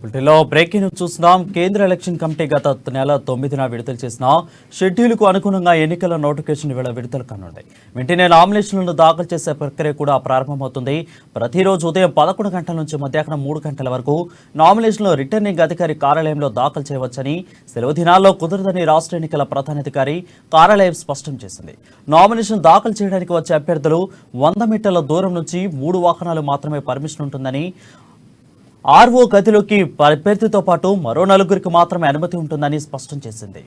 వీటిలో breaking news చూస్తున్నాం. కేంద్ర ఎలక్షన్ కమిటీ గత నెల 9న విడుదల చేసిన షెడ్యూల్కు అనుగుణంగా ఎన్నికల నోటిఫికేషన్ వేళ విడుదల కానుంది. వెంటనే నామినేషన్లను దాఖలు చేసే ప్రక్రియ కూడా ప్రారంభమవుతుంది. ప్రతిరోజు ఉదయం 11 గంటల నుంచి మధ్యాహ్నం 3 గంటల వరకు నామినేషన్లు రిటర్నింగ్ అధికారి కార్యాలయంలో దాఖలు చేయవచ్చని, సెలవు దినాల్లో కుదరదని రాష్ట్ర ఎన్నికల ప్రధానాధికారి కార్యాలయం స్పష్టం చేసింది. నామినేషన్ దాఖలు చేయడానికి వచ్చే అభ్యర్థులు 100 మీటర్ల దూరం నుంచి 3 వాహనాలు మాత్రమే పర్మిషన్ ఉంటుందని, ఆర్ఓ గదిలోకి అభ్యర్థితో పాటు మరో 4గురికి మాత్రమే అనుమతి ఉంటుందని స్పష్టం చేసింది.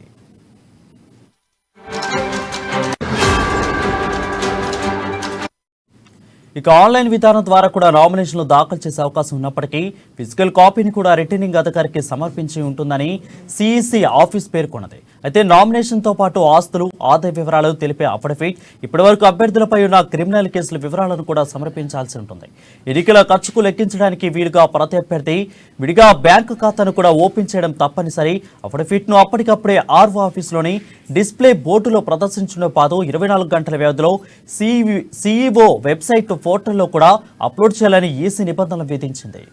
ఇక ఆన్లైన్ విధానం ద్వారా కూడా నామినేషన్లు దాఖలు చేసే అవకాశం ఉన్నప్పటికీ ఫిజికల్ కాపీని కూడా రిటర్నింగ్ అధికారికి సమర్పించి ఉంటుందని సిఈసి ఆఫీస్ పేర్కొన్నది. అయితే నామినేషన్తో పాటు ఆస్తులు, ఆదాయ వివరాలు తెలిపే అఫిడవిట్, ఇప్పటివరకు అభ్యర్థులపై ఉన్న క్రిమినల్ కేసుల వివరాలను కూడా సమర్పించాల్సి ఉంటుంది. ఎన్నికల ఖర్చుకు లెక్కించడానికి వీలుగా ప్రతి అభ్యర్థి విడిగా బ్యాంకు ఖాతాను కూడా ఓపెన్ చేయడం తప్పనిసరి. అఫిడవిట్ను అప్పటికప్పుడే ఆర్ఓ ఆఫీసులోని డిస్ప్లే బోర్డులో ప్రదర్శించిన పాటు 24 గంటల వ్యవధిలో సిఈఓ వెబ్సైట్ పోర్టల్లో కూడా అప్లోడ్ చేయాలని ఈసీ నిబంధనలు విధించింది.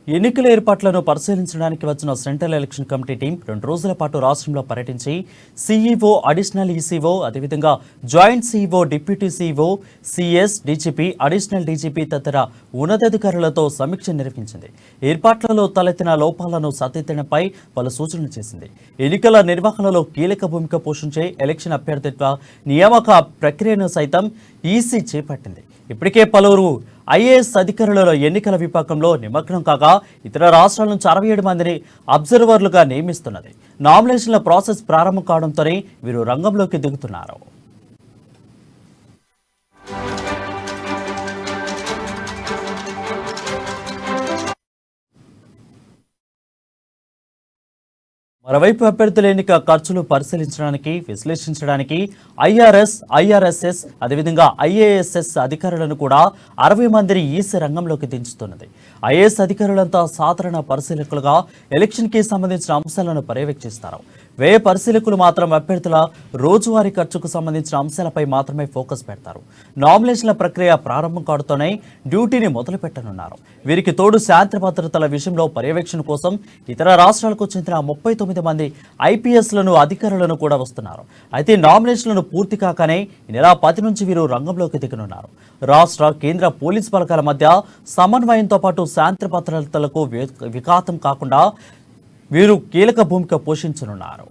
ఎన్నికల ఏర్పాట్లను పరిశీలించడానికి వచ్చిన సెంట్రల్ ఎలక్షన్ కమిటీ టీం 2 రోజుల పాటు రాష్ట్రంలో పర్యటించి సీఈఓ, అడిషనల్ ఈసీఓ, అదేవిధంగా joint CEO, deputy CEO, CS, DGP, additional DGP తదితర ఉన్నతాధికారులతో సమీక్ష నిర్వహించింది. ఏర్పాట్లలో తలెత్తిన లోపాలను సరిదిద్దడంపై పలు సూచనలు చేసింది. ఎన్నికల నిర్వహణలో కీలక భూమిక పోషించే ఎలక్షన్ అభ్యర్థిత్వ నియామక ప్రక్రియను సైతం ఈసీ చేపట్టింది. ఇప్పటికే పలువురు ఐఏఎస్ అధికారులలో ఎన్నికల విభాగంలో నిమగ్నం కాగా ఇతర రాష్ట్రాల నుంచి 67 మందిని అబ్జర్వర్లుగా నియమిస్తున్నది. నామినేషన్ల ప్రాసెస్ ప్రారంభం కావడంతోనే వీరు రంగంలోకి దిగుతున్నారు. మరోవైపు అభ్యర్థుల ఎన్నిక ఖర్చులు పరిశీలించడానికి, విశ్లేషించడానికి ఐఆర్ఎస్ఎస్ అదేవిధంగా ఐఏఎస్ఎస్ అధికారులను కూడా 60 మందిని ఈసీ రంగంలోకి దించుతున్నది. ఐఏఎస్ అధికారులంతా సాధారణ పరిశీలకులుగా ఎలక్షన్కి సంబంధించిన అంశాలను పర్యవేక్షిస్తారు. వ్యయ పరిశీలకులు మాత్రం అభ్యర్థుల రోజువారీ ఖర్చుకు సంబంధించిన అంశాలపై మాత్రమే ఫోకస్ పెడతారు. నామినేషన్ల ప్రక్రియ ప్రారంభం కావడంతోనే డ్యూటీని మొదలు పెట్టనున్నారు. వీరికి తోడు శాంతి భద్రతల విషయంలో పర్యవేక్షణ కోసం ఇతర రాష్ట్రాలకు చెందిన 39 మంది ఐపీఎస్లను అధికారులను కూడా వస్తున్నారు. అయితే నామినేషన్లను పూర్తి కాకనే ఈ నెల 10 నుంచి వీరు రంగంలోకి దిగనున్నారు. రాష్ట్ర, కేంద్ర పోలీసు బలగాల మధ్య సమన్వయంతో పాటు శాంతి భద్రతలకు విఘాతం కాకుండా వీరు కీలక భూమిక పోషించనున్నారు.